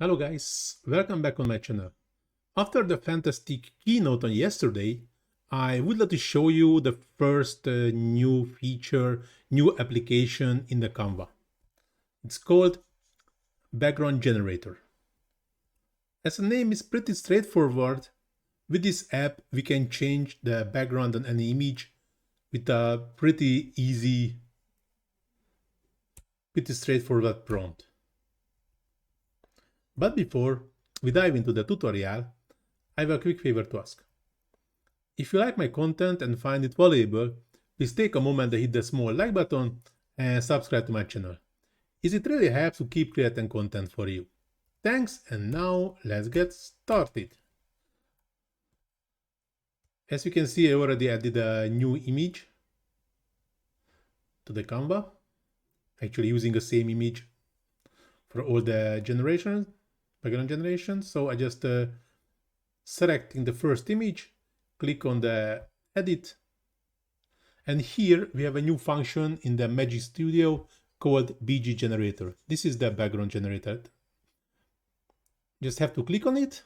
Hello guys, welcome back on my channel. After the fantastic keynote on yesterday, I would like to show you the first new feature, new application in the Canva. It's called Background Generator. As the name is pretty straightforward, with this app we can change the background on any image with a pretty easy, pretty straightforward prompt. But before we dive into the tutorial, I have a quick favor to ask. If you like my content and find it valuable, please take a moment to hit the small like button and subscribe to my channel. It really helps to keep creating content for you. Thanks, and now let's get started. As you can see, I already added a new image to the Canva, actually using the same image for all the background generation. So I just selecting the first image, click on the edit, and here we have a new function in the Magic Studio called BG Generator. This is the background generator. Just have to click on it,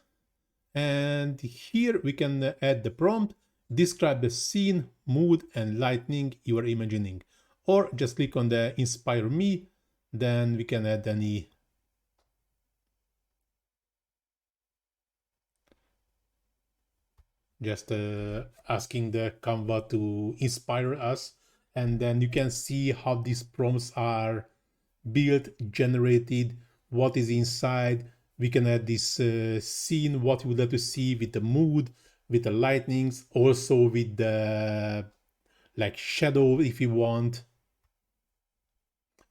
and here we can add the prompt, describe the scene, mood and lighting you are imagining, or just click on the inspire me, then we can add any just asking the Canva to inspire us, and then you can see how these prompts are built, generated, what is inside. We can add this scene, what you would like to see with the mood, with the lightnings, also with the like shadow if you want.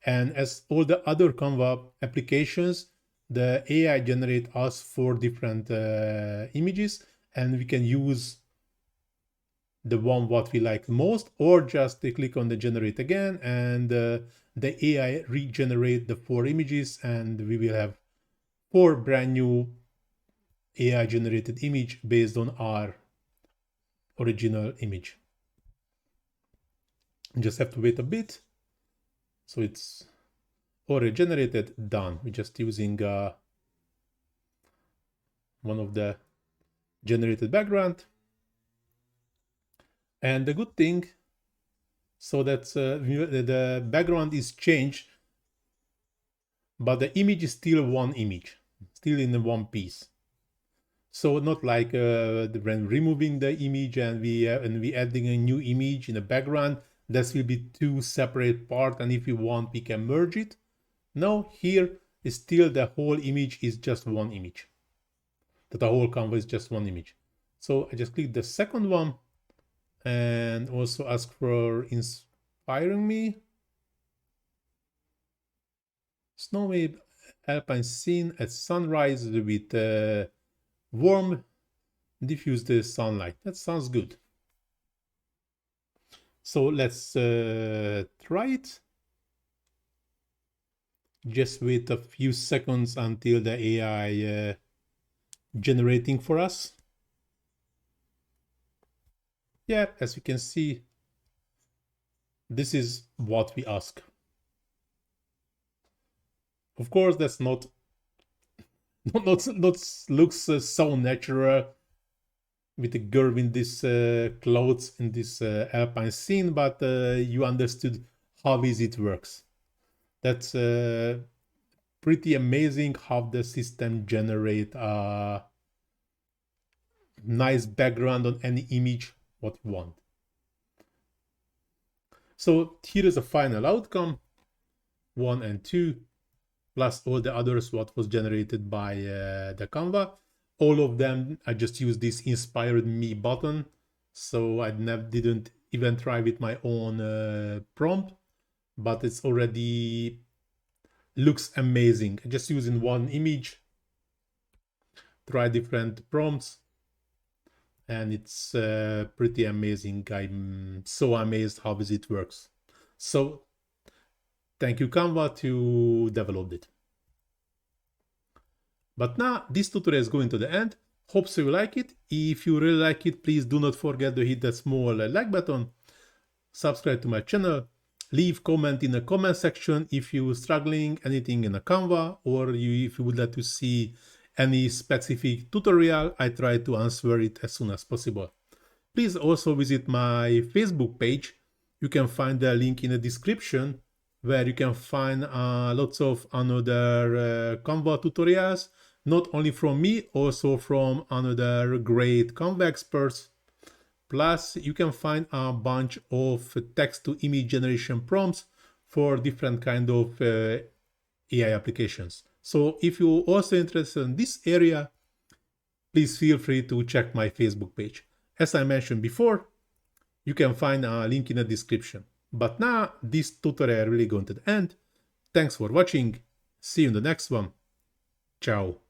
And as all the other Canva applications, the AI generate us 4 different images, and we can use the one what we like most, or just click on the generate again, and the AI regenerate the 4 images, and we will have 4 brand new AI generated image based on our original image. Just have to wait a bit. So it's already generated, done. We're just using one of the generated background. And the good thing, so that the background is changed, but the image is still one image, still in one piece. So not like when removing the image and we adding a new image in the background, that will be 2 separate parts, and if we want we can merge it. No, here is still the whole image is just one image. That the whole Canva is just one image. So I just click the second one and also ask for inspiring me. Snowy alpine scene at sunrise with warm diffused sunlight. That sounds good. So let's try it. Just wait a few seconds until the AI generating for us. Yeah, as you can see, this is what we ask. Of course, that's not looks so natural with the girl in this clothes in this alpine scene, but you understood how easy it works. That's pretty amazing how the system generate a nice background on any image what you want. So here is the final outcome, 1 and 2, plus all the others what was generated by the Canva. All of them, I just used this inspired me button, so I didn't even try with my own prompt, but it's already looks amazing. Just using one image, try different prompts, and it's pretty amazing. I'm so amazed how easy it works. So thank you Canva to develop it. But now this tutorial is going to the end. Hope so you like it. If you really like it, please do not forget to hit that small like button, subscribe to my channel, leave comment in the comment section if you're struggling anything in a Canva, or if you would like to see any specific tutorial. I try to answer it as soon as possible. Please also visit my Facebook page. You can find the link in the description, where you can find lots of another Canva tutorials, not only from me, also from another great Canva experts. Plus, you can find a bunch of text-to-image generation prompts for different kind of AI applications. So if you're also interested in this area, please feel free to check my Facebook page. As I mentioned before, you can find a link in the description. But now this tutorial really going to end. Thanks for watching. See you in the next one. Ciao.